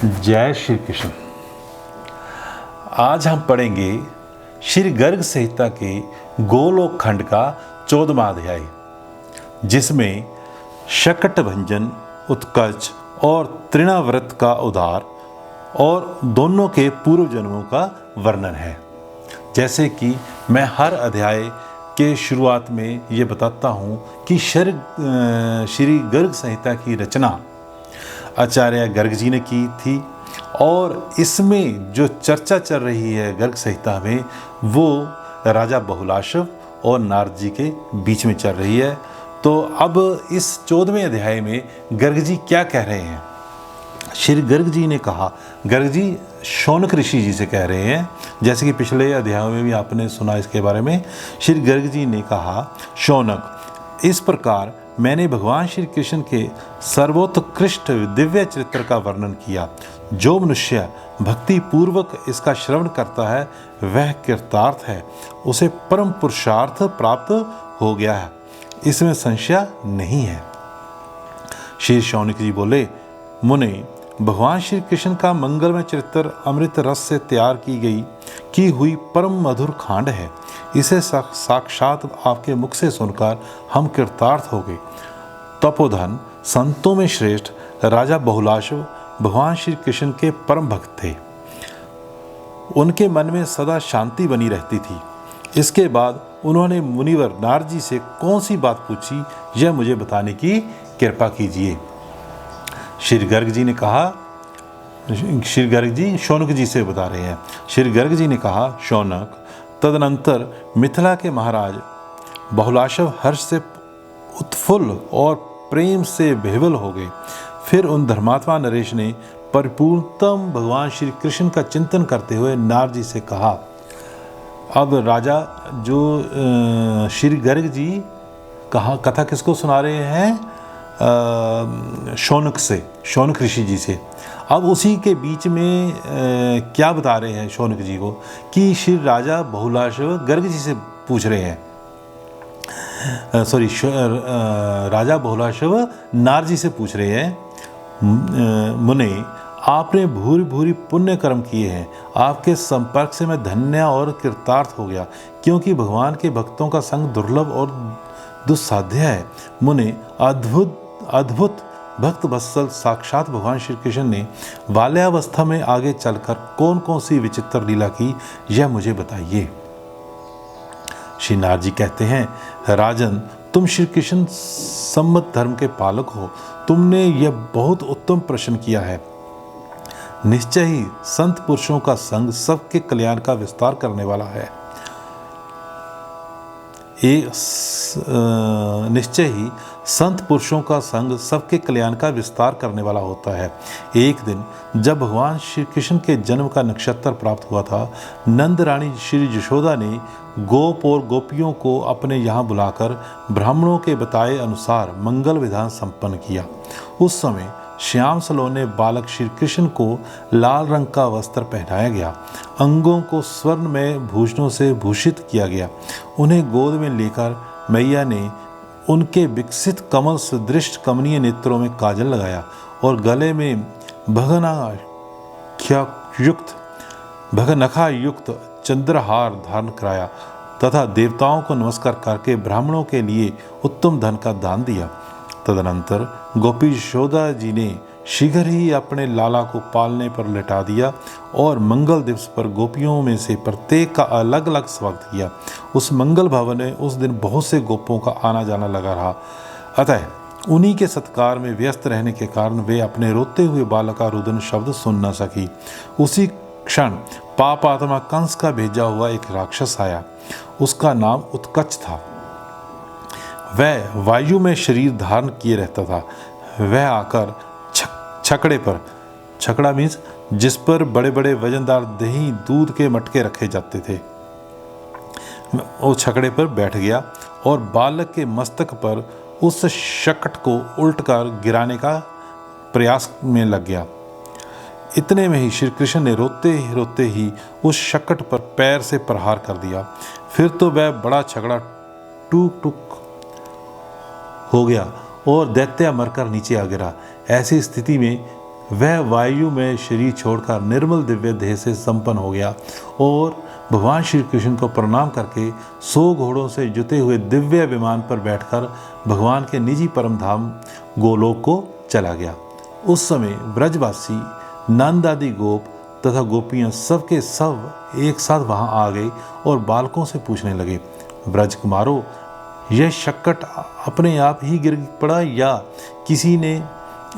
जय श्री कृष्ण। आज हम पढ़ेंगे श्री गर्ग संहिता के गोलोक खंड का 14वां अध्याय, जिसमें शकट भंजन, उत्कर्ष और तृणाव्रत का उद्धार और दोनों के पूर्व जन्मों का वर्णन है। जैसे कि मैं हर अध्याय के शुरुआत में ये बताता हूँ कि श्री गर्ग संहिता की रचना आचार्य गर्ग जी ने की थी और इसमें जो चर्चा चल रही है गर्ग संहिता में वो राजा बहुलाशव और नारद जी के बीच में चल रही है। तो अब इस 14वें अध्याय में गर्ग जी क्या कह रहे हैं? श्री गर्ग जी ने कहा, गर्ग जी शौनक ऋषि जी से कह रहे हैं, जैसे कि पिछले अध्यायों में भी आपने सुना इसके बारे में। श्री गर्ग जी ने कहा, शौनक, इस प्रकार मैंने भगवान श्री कृष्ण के सर्वोत्कृष्ट दिव्य चरित्र का वर्णन किया। जो मनुष्य भक्ति पूर्वक इसका श्रवण करता है वह कृतार्थ है, उसे परम पुरुषार्थ प्राप्त हो गया है, इसमें संशय नहीं है। श्री शौनक जी बोले, मुने, भगवान श्री कृष्ण का मंगलमय चरित्र अमृत रस से तैयार की हुई परम मधुर खांड है। इसे साक्षात आपके मुख से सुनकर हम कृतार्थ हो गए। तपोधन संतों में श्रेष्ठ राजा बहुलाशव भगवान श्री कृष्ण के परम भक्त थे। उनके मन में सदा शांति बनी रहती थी। इसके बाद उन्होंने मुनिवर नारद जी से कौन सी बात पूछी, यह मुझे बताने की कृपा कीजिए। श्री गर्ग जी ने कहा, श्री गर्ग जी शौनक जी से बता रहे हैं। श्री गर्ग जी ने कहा, शौनक, तदनंतर मिथिला के महाराज बहुलाशव हर्ष से उत्फुल्ल और प्रेम से विह्वल हो गए। फिर उन धर्मात्मा नरेश ने परिपूर्णतम भगवान श्री कृष्ण का चिंतन करते हुए नारद जी से कहा। अब राजा जो श्री गर्ग जी कथा किसको सुना रहे हैं? शौनक से, शौनक ऋषि जी से। अब उसी के बीच में क्या बता रहे हैं शौनक जी को कि श्री राजा बहुलाशव गर्ग जी से पूछ रहे हैं, राजा बहुलाशव नारद जी से पूछ रहे हैं, मुने, आपने भूरि भूरि पुण्य कर्म किए हैं, आपके संपर्क से मैं धन्य और कृतार्थ हो गया, क्योंकि भगवान के भक्तों का संग दुर्लभ और दुस्साध्य है। मुने, अद्भुत भक्त वत्सल साक्षात भगवान श्री कृष्ण ने बाल्यावस्था में आगे चलकर कौन कौन सी विचित्र लीला की, यह मुझे बताइए। श्री नारद जी कहते हैं, राजन, तुम श्री कृष्ण सम्मत धर्म के पालक हो, तुमने यह बहुत उत्तम प्रश्न किया है। निश्चय ही संत पुरुषों का संग सबके कल्याण का विस्तार करने वाला है। निश्चय ही संत पुरुषों का संग सबके कल्याण का विस्तार करने वाला होता है। एक दिन जब भगवान श्री कृष्ण के जन्म का नक्षत्र प्राप्त हुआ था, नंद रानी श्री यशोदा ने गोप और गोपियों को अपने यहाँ बुलाकर ब्राह्मणों के बताए अनुसार मंगल विधान संपन्न किया। उस समय श्याम सलोने बालक श्री कृष्ण को लाल रंग का वस्त्र पहनाया गया, अंगों को स्वर्ण में भूषणों से भूषित किया गया। उन्हें गोद में लेकर मैया ने उनके विकसित कमल सदृश कमनीय नेत्रों में काजल लगाया और गले में भगनखा युक्त चंद्रहार धारण कराया तथा देवताओं को नमस्कार करके ब्राह्मणों के लिए उत्तम धन का दान दिया। तदनंतर गोपी यशोदा जी ने शीघ्र ही अपने लाला को पालने पर लिटा दिया और मंगल दिवस पर गोपियों में से प्रत्येक का अलग अलग स्वागत किया। उस मंगल भवन में उस दिन बहुत से गोपों का आना जाना लगा रहा। अतः उन्हीं के सत्कार में व्यस्त रहने के कारण वे अपने रोते हुए बालक का रुदन शब्द सुन न सकी। उसी क्षण पाप आत्मा कंस का भेजा हुआ एक राक्षस आया। उसका नाम उत्कच था। वह वायु में शरीर धारण किए रहता था। वह आकर छकड़ा मीन्स जिस पर बड़े बड़े वजनदार दही दूध के मटके रखे जाते थे, वो छकड़े पर बैठ गया और बालक के मस्तक पर उस शकट को उल्टकर गिराने का प्रयास में लग गया। इतने में ही श्री कृष्ण ने रोते ही उस शकट पर पैर से प्रहार कर दिया। फिर तो वह बड़ा छकड़ा टूक टूक हो गया और दैत्य मरकर नीचे आ गिरा। ऐसी स्थिति में वह वायु में शरीर छोड़कर निर्मल दिव्य देह से संपन्न हो गया और भगवान श्री कृष्ण को प्रणाम करके 100 घोड़ों से जुते हुए दिव्य विमान पर बैठकर भगवान के निजी परम धाम गोलोक को चला गया। उस समय ब्रजवासी नंद आदि गोप तथा गोपियां सबके सब एक साथ वहां आ गए और बालकों से पूछने लगे, ब्रज कुमारों, यह शक्कट अपने आप ही गिर पड़ा या किसी ने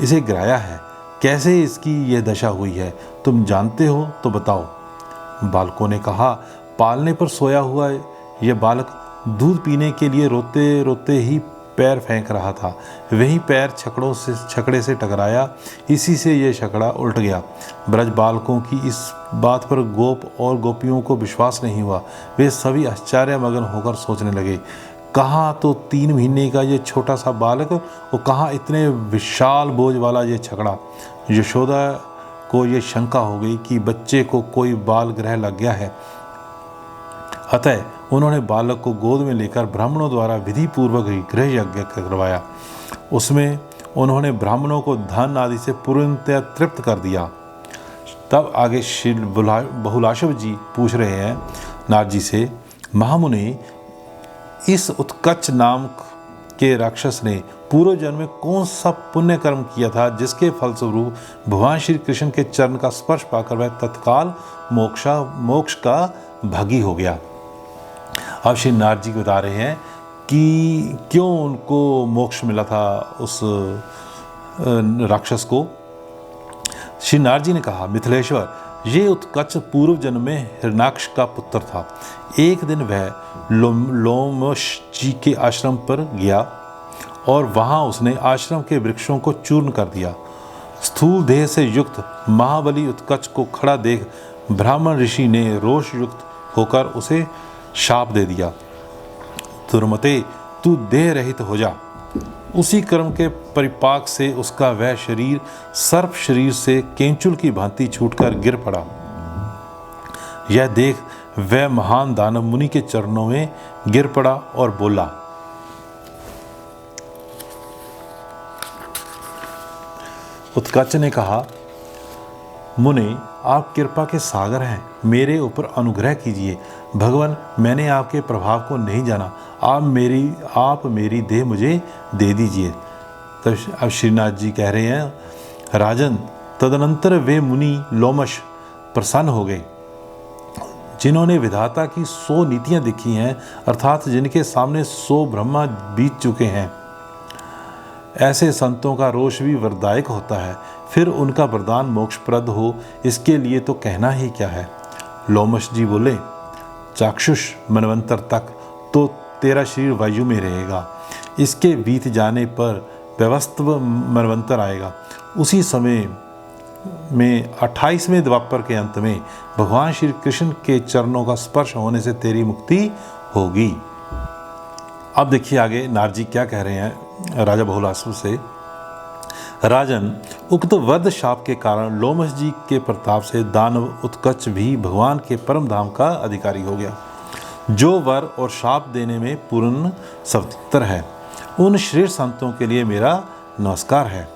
इसे गिराया है? कैसे इसकी यह दशा हुई है? तुम जानते हो तो बताओ। बालकों ने कहा, पालने पर सोया हुआ यह बालक दूध पीने के लिए रोते रोते ही पैर फेंक रहा था। वही पैर छकड़े से टकराया, इसी से यह छकड़ा उल्ट गया। ब्रज बालकों की इस बात पर गोप और गोपियों को विश्वास नहीं हुआ। वे सभी आश्चर्य मगन होकर सोचने लगे, कहाँ तो 3 महीने का ये छोटा सा बालक और कहाँ इतने विशाल बोझ वाला ये छकड़ा। यशोदा को ये शंका हो गई कि बच्चे को कोई बाल ग्रह लग गया है। अतः उन्होंने बालक को गोद में लेकर ब्राह्मणों द्वारा विधि पूर्वक गृह यज्ञ करवाया। उसमें उन्होंने ब्राह्मणों को धन आदि से पूर्णतः तृप्त कर दिया। तब आगे श्री बहुलाशव जी पूछ रहे हैं नारद जी से, महामुनि, इस उत्कच नाम के राक्षस ने पूर्व जन्म में कौन सा पुण्य कर्म किया था जिसके फलस्वरूप भगवान श्री कृष्ण के चरण का स्पर्श पाकर वह तत्काल मोक्ष का भागी हो गया। अब श्री नारद जी बता रहे हैं कि क्यों उनको मोक्ष मिला था उस राक्षस को। श्री नारद जी ने कहा, मिथिलेश्वर, ये उत्कच पूर्व जन्म में हिरणाक्ष का पुत्र था। एक दिन वह लोमश जी के आश्रम पर गया और वहां उसने आश्रम के वृक्षों को चूर्ण कर दिया। स्थूल देह से युक्त महाबली उत्कच को खड़ा देख ब्राह्मण ऋषि ने रोष युक्त होकर उसे शाप दे दिया, दुर्मते, तू देह रहित हो जा। उसी कर्म के परिपाक से उसका वह शरीर सर्प शरीर से केंचुल की भांति छूटकर गिर पड़ा। यह देख वह महान दानव मुनि के चरणों में गिर पड़ा और बोला, उत्कच ने कहा, मुनि, आप कृपा के सागर हैं, मेरे ऊपर अनुग्रह कीजिए। भगवान, मैंने आपके प्रभाव को नहीं जाना, आप मेरी देह मुझे दे दीजिए। तब अब श्रीनाथ जी कह रहे हैं, राजन, तदनंतर वे मुनि लोमश प्रसन्न हो गए, जिन्होंने विधाता की 100 नीतियां देखी हैं, अर्थात जिनके सामने 100 ब्रह्मा बीत चुके हैं। ऐसे संतों का रोष भी वरदायक होता है, फिर उनका वरदान मोक्षप्रद हो, इसके लिए तो कहना ही क्या है। लोमश जी बोले, चाक्षुष मनवंतर तक तो तेरा शरीर वायु में रहेगा, इसके बीत जाने पर व्यवस्थव मनवंतर आएगा। उसी समय में 28वें द्वापर के अंत में भगवान श्री कृष्ण के चरणों का स्पर्श होने से तेरी मुक्ति होगी। अब देखिए आगे नारद जी क्या कह रहे हैं राजा बहुलासव से। राजन, उक्त वध शाप के कारण लोमश जी के प्रताप से दानव उत्कच भी भगवान के परम धाम का अधिकारी हो गया, जो वर और शाप देने में पूर्ण स्वतंत्र है। उन श्रेष्ठ संतों के लिए मेरा नमस्कार है।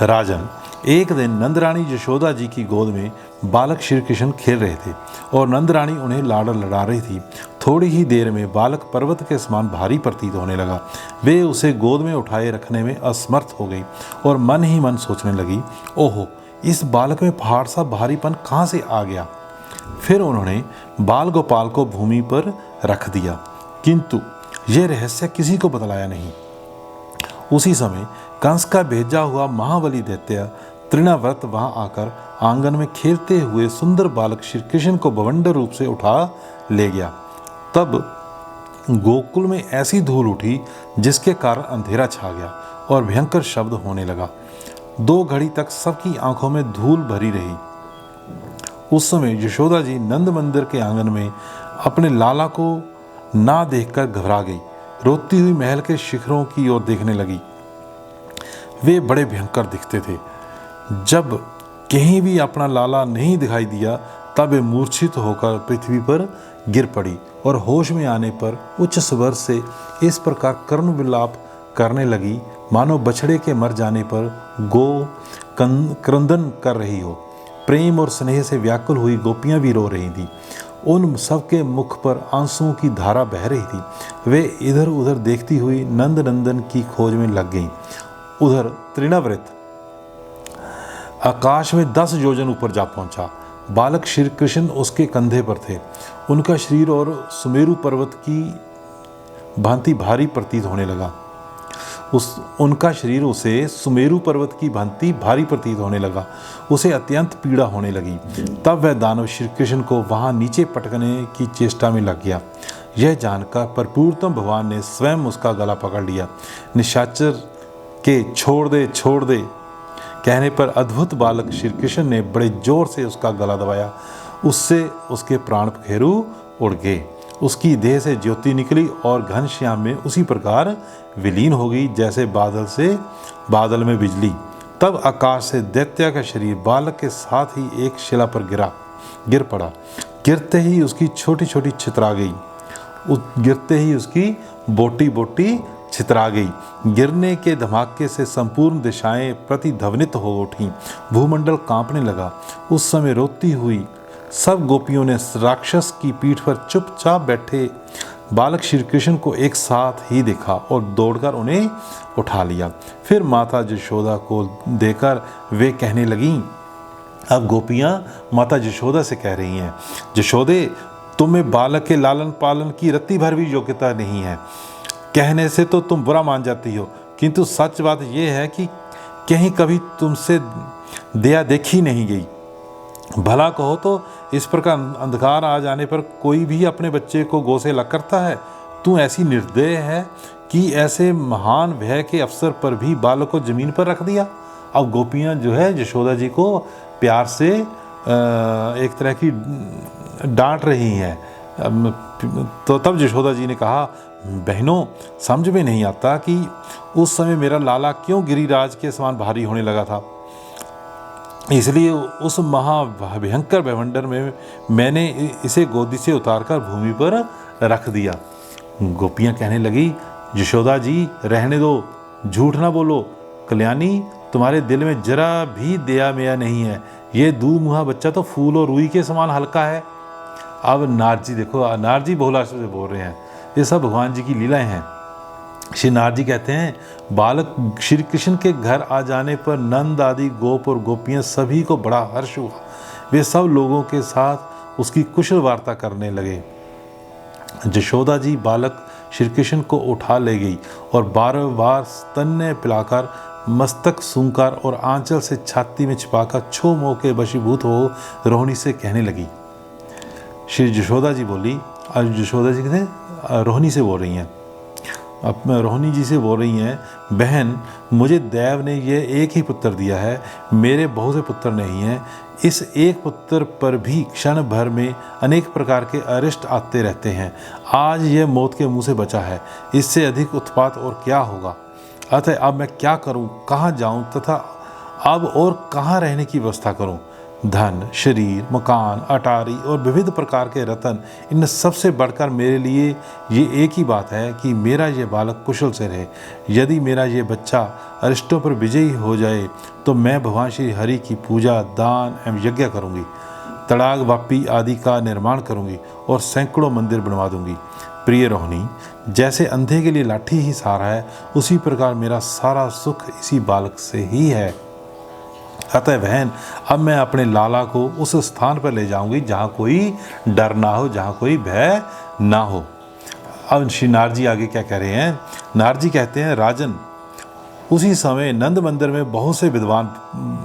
राजन, एक दिन नंदरानी यशोदा जी की गोद में बालक श्री कृष्ण खेल रहे थे और नंदरानी उन्हें लाड़ लड़ा रही थी। थोड़ी ही देर में बालक पर्वत के समान भारी प्रतीत होने लगा। वे उसे गोद में उठाए रखने में असमर्थ हो गई और मन ही मन सोचने लगी, ओहो, इस बालक में पहाड़ सा भारीपन कहाँ से आ गया। फिर उन्होंने बाल गोपाल को भूमि पर रख दिया, किंतु यह रहस्य किसी को बतलाया नहीं। उसी समय कंस का भेजा हुआ महाबली दैत्य तृणाव्रत वहां आकर आंगन में खेलते हुए सुंदर बालक श्री कृष्ण को बवंडर रूप से उठा ले गया। तब गोकुल में ऐसी धूल उठी जिसके कारण अंधेरा छा गया और भयंकर शब्द होने लगा। 2 घड़ी तक सबकी आंखों में धूल भरी रही। उस समय यशोदा जी नंद मंदिर के आंगन में अपने लाला को ना देखकर घबरा गई। रोती हुई महल के शिखरों की ओर देखने लगी। वे बड़े भयंकर दिखते थे। जब कहीं भी अपना लाला नहीं दिखाई दिया, तब वे मूर्छित होकर पृथ्वी पर गिर पड़ी और होश में आने पर उच्च स्वर से इस प्रकार करुण विलाप करने लगी, मानो बछड़े के मर जाने पर गौ क्रंदन कर रही हो। प्रेम और स्नेह से व्याकुल हुई गोपियां भी रो रही थीं। उन सबके मुख पर आंसुओं की धारा बह रही थी। वे इधर उधर देखती हुई नंद नंदन की खोज में लग गईं। उधर तृणावृत आकाश में 10 योजन ऊपर जा पहुंचा। बालक श्री कृष्ण उसके कंधे पर थे। उनका शरीर और सुमेरु पर्वत की भांति भारी प्रतीत होने लगा। उनका शरीर उसे सुमेरु पर्वत की भांति भारी प्रतीत होने लगा। उसे अत्यंत पीड़ा होने लगी। तब वह दानव श्री कृष्ण को वहां नीचे पटकने की चेष्टा में लग गया। यह जानकर प्रपूर्णतम भगवान ने स्वयं उसका गला पकड़ लिया। निशाचर के छोड़ दे कहने पर अद्भुत बालक श्री कृष्ण ने बड़े जोर से उसका गला दबाया। उससे उसके प्राण पखेरु उड़ गए। उसकी देह से ज्योति निकली और घनश्याम में उसी प्रकार विलीन हो गई जैसे बादल में बिजली। तब आकाश से दैत्य का शरीर बालक के साथ ही एक शिला पर गिर पड़ा। गिरते ही उसकी छोटी छोटी छितरा गई। गिरते ही उसकी बोटी बोटी छितरा गई। गिरने के धमाके से संपूर्ण दिशाएं प्रतिध्वनित हो उठी। भूमंडल कांपने लगा। उस समय रोती हुई सब गोपियों ने राक्षस की पीठ पर चुपचाप बैठे बालक श्री कृष्ण को एक साथ ही देखा और दौड़कर उन्हें उठा लिया। फिर माता यशोदा को देकर वे कहने लगीं। अब गोपियां माता यशोदा से कह रही हैं, यशोदे, तुम्हें बालक के लालन पालन की रत्ती भर भी योग्यता नहीं है। कहने से तो तुम बुरा मान जाती हो, किंतु सच बात यह है कि कहीं कभी तुमसे दया देखी नहीं गई। भला कहो तो इस प्रकार अंधकार आ जाने पर कोई भी अपने बच्चे को गौ से अलग करता है। तू ऐसी निर्दय है कि ऐसे महान भय के अवसर पर भी बालक को जमीन पर रख दिया। अब गोपियां जो है यशोदा जी को प्यार से एक तरह की डांट रही हैं। तो तब यशोदा जी ने कहा, बहनों, समझ में नहीं आता कि उस समय मेरा लाला क्यों गिरिराज के समान भारी होने लगा था। इसलिए उस महाभयंकर भवंडर में मैंने इसे गोदी से उतारकर भूमि पर रख दिया। गोपियां कहने लगी, यशोदा जी, रहने दो, झूठ ना बोलो। कल्याणी, तुम्हारे दिल में जरा भी दया मेया नहीं है। ये दूमुहा बच्चा तो फूल और रुई के समान हल्का है। अब नारजी देखो, नारजी बहुला से बोल रहे हैं। ये सब भगवान जी की लीलाएं हैं। श्री नारद जी कहते हैं, बालक श्री कृष्ण के घर आ जाने पर नंद आदि गोप और गोपियां सभी को बड़ा हर्ष हुआ। वे सब लोगों के साथ उसकी कुशल वार्ता करने लगे। यशोदा जी बालक श्री कृष्ण को उठा ले गई और बार बार स्तन्य पिलाकर, मस्तक सूंघकर और आंचल से छाती में छिपाकर छो मोह के वशीभूत हो रोहिणी से कहने लगी। श्री यशोदा जी बोली, और यशोदा जी कहते रोहिणी से बोल रही हैं, अब रोहिणी जी से बोल रही हैं, बहन, मुझे देव ने ये एक ही पुत्र दिया है, मेरे बहुत से पुत्र नहीं हैं। इस एक पुत्र पर भी क्षण भर में अनेक प्रकार के अरिष्ट आते रहते हैं। आज यह मौत के मुंह से बचा है, इससे अधिक उत्पात और क्या होगा। अतः अब मैं क्या करूं, कहाँ जाऊं तथा अब और कहाँ रहने की व्यवस्था करूं। धन, शरीर, मकान, अटारी और विविध प्रकार के रत्न, इन सबसे बढ़कर मेरे लिए ये एक ही बात है कि मेरा ये बालक कुशल से रहे। यदि मेरा ये बच्चा अरिष्टों पर विजयी हो जाए तो मैं भगवान श्री हरि की पूजा, दान एवं यज्ञ करूँगी, तड़ाग वापी आदि का निर्माण करूँगी और सैकड़ों मंदिर बनवा दूँगी। प्रिय रोहिणी, जैसे अंधे के लिए लाठी ही सहारा है, उसी प्रकार मेरा सारा सुख इसी बालक से ही है। अतः बहन, अब मैं अपने लाला को उस स्थान पर ले जाऊंगी जहाँ कोई डर ना हो, जहाँ कोई भय ना हो। अब श्री नारद जी आगे क्या कह रहे हैं। नारद जी कहते हैं, राजन, उसी समय नंद मंदिर में बहुत से विद्वान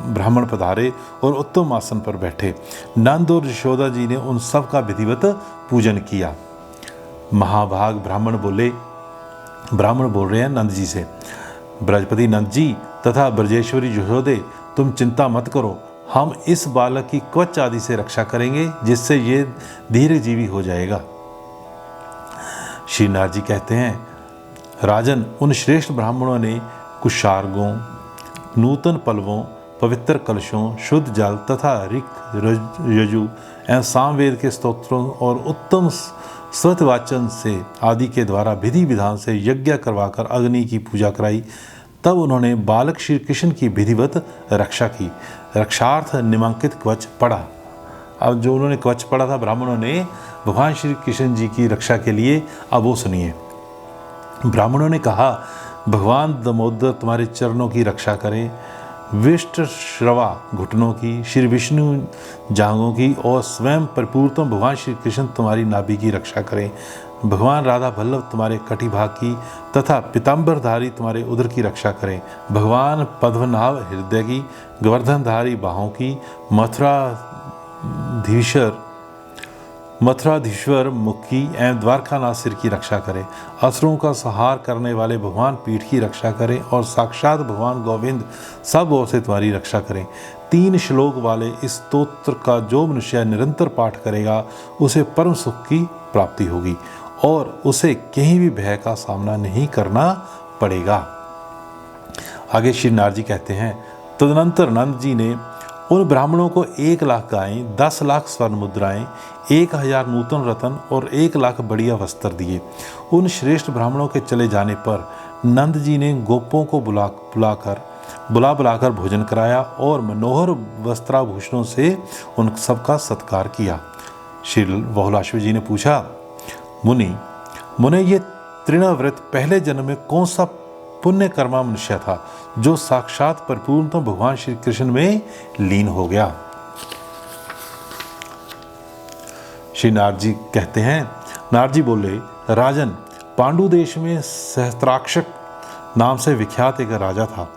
ब्राह्मण पधारे और उत्तम आसन पर बैठे। नंद और यशोदा जी ने उन सब का विधिवत पूजन किया। महाभाग ब्राह्मण बोल रहे हैं नंद जी से, ब्रजपति नंद जी तथा ब्रजेश्वरी यशोदे, तुम चिंता मत करो, हम इस बालक की कवच आदि से रक्षा करेंगे, जिससे ये धीरजीवी हो जाएगा। श्री नारद जी कहते हैं, राजन, उन श्रेष्ठ ब्राह्मणों ने कुशार्गों, नूतन पलवों, पवित्र कलशों, शुद्ध जल तथा ऋक, यजु एवं सामवेद के स्तोत्रों और उत्तम स्वतवाचन से आदि के द्वारा विधि विधान से यज्ञ करवाकर अग्नि की पूजा कराई तब उन्होंने बालक श्री कृष्ण की विधिवत रक्षा की। रक्षार्थ निमांकित कवच पढ़ा। अब जो उन्होंने कवच पढ़ा था ब्राह्मणों ने भगवान श्री कृष्ण जी की रक्षा के लिए, अब वो सुनिए। ब्राह्मणों ने कहा, भगवान दामोदर तुम्हारे चरणों की रक्षा करें, विष्ट श्रवा घुटनों की, श्री विष्णु जांघों की और स्वयं परिपूर्णतम भगवान श्री कृष्ण तुम्हारी नाभि की रक्षा करें। भगवान राधा वल्लभ तुम्हारे कटिभाग की तथा पीताम्बरधारी तुम्हारे उदर की रक्षा करें। भगवान पद्मनाभ हृदय की, गोवर्धनधारी बाहों की, मथुराधीश्वर मुख की एवं द्वारकानाथ सिर की रक्षा करें। असुरों का संहार करने वाले भगवान पीठ की रक्षा करें और साक्षात भगवान गोविंद सब ओर से तुम्हारी रक्षा करें। 3 श्लोक वाले इस स्तोत्र का जो मनुष्य निरंतर पाठ करेगा उसे परम सुख की प्राप्ति होगी और उसे कहीं भी भय का सामना नहीं करना पड़ेगा। आगे श्री नारद जी कहते हैं, तदनंतर नंद जी ने उन ब्राह्मणों को 1 लाख गायें, 10 लाख स्वर्ण मुद्राएं, 1000 नूतन रत्न और 1 लाख बढ़िया वस्त्र दिए। उन श्रेष्ठ ब्राह्मणों के चले जाने पर नंद जी ने गोपों को बुलाकर भोजन कराया और मनोहर वस्त्राभूषणों से उन सबका सत्कार किया। श्री बहुलाश्व जी ने पूछा, मुने ये तृणव्रत पहले जन्म में कौन सा पुण्य कर्मा मनुष्य था जो साक्षात परिपूर्णतम भगवान श्री कृष्ण में लीन हो गया। श्री नारद जी कहते हैं, नारद जी बोले, राजन, पांडु देश में सहस्त्राक्षक नाम से विख्यात एक राजा था।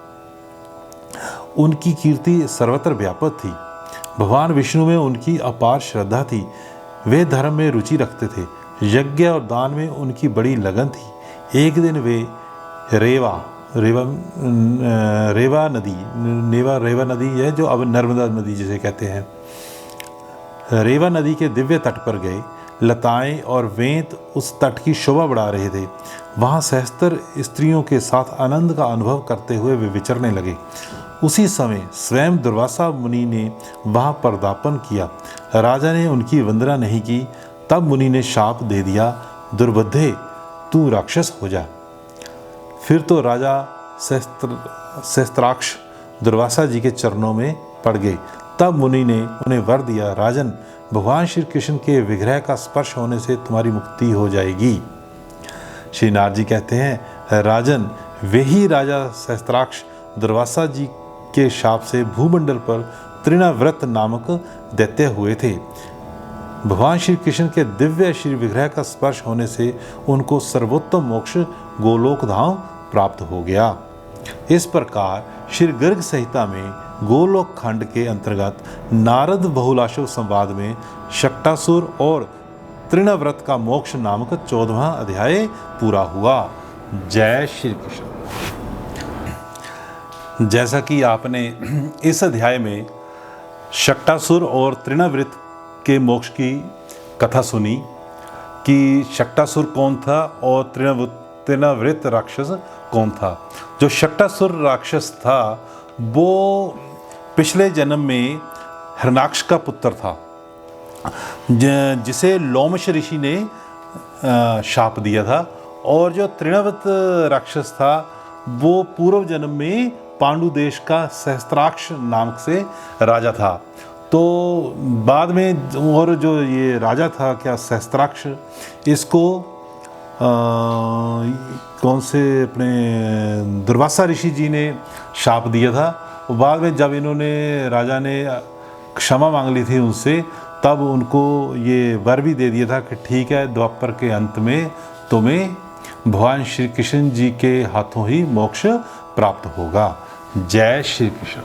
उनकी कीर्ति सर्वत्र व्यापक थी। भगवान विष्णु में उनकी अपार श्रद्धा थी। वे धर्म में रुचि रखते थे। यज्ञ और दान में उनकी बड़ी लगन थी। एक दिन वे रेवा नदी है जो अब नर्मदा नदी जिसे कहते हैं, रेवा नदी के दिव्य तट पर गए। लताएं और वेंत उस तट की शोभा बढ़ा रहे थे। वहाँ सहस्त्र स्त्रियों के साथ आनंद का अनुभव करते हुए वे विचरने लगे। उसी समय स्वयं दुर्वासा मुनि ने वहाँ पदार्पण किया। राजा ने उनकी वंदना नहीं की। तब मुनि ने शाप दे दिया, दुर्बुद्धे, तू राक्षस हो जा। फिर तो राजा सहस्त्राक्ष दुर्वासा जी के चरणों में पड़ गए। तब मुनि ने उन्हें वर दिया, राजन, भगवान श्री कृष्ण के विग्रह का स्पर्श होने से तुम्हारी मुक्ति हो जाएगी। श्री नारद जी कहते हैं, राजन, वे ही राजा सहस्त्राक्ष दुर्वासा जी के शाप से भूमंडल पर तृणव्रत नामक दैत्य हुए थे। भगवान श्री कृष्ण के दिव्य श्री विग्रह का स्पर्श होने से उनको सर्वोत्तम मोक्ष गोलोक धाम प्राप्त हो गया। इस प्रकार श्री गर्ग संहिता में गोलोक खंड के अंतर्गत नारद बहुलाशव संवाद में शक्टासुर और तृणव्रत का मोक्ष नामक 14वां अध्याय पूरा हुआ। जय श्री कृष्ण। जैसा कि आपने इस अध्याय में शक्टासुर और तृणव्रत के मोक्ष की कथा सुनी कि शक्टासुर कौन था और तृणव्रत राक्षस कौन था। जो शक्टासुर राक्षस था वो पिछले जन्म में हिरण्याक्ष का पुत्र था, जिसे लोमश ऋषि ने शाप दिया था। और जो तृणव्रत राक्षस था वो पूर्व जन्म में पांडु देश का सहस्त्राक्ष नामक से राजा था। तो बाद में और जो ये राजा था क्या सहस्त्राक्ष, इसको कौन से अपने दुर्वासा ऋषि जी ने शाप दिया था। बाद में जब इन्होंने राजा ने क्षमा मांग ली थी उनसे, तब उनको ये वर भी दे दिया था कि ठीक है, द्वापर के अंत में तुम्हें भगवान श्री कृष्ण जी के हाथों ही मोक्ष प्राप्त होगा। जय श्री कृष्ण।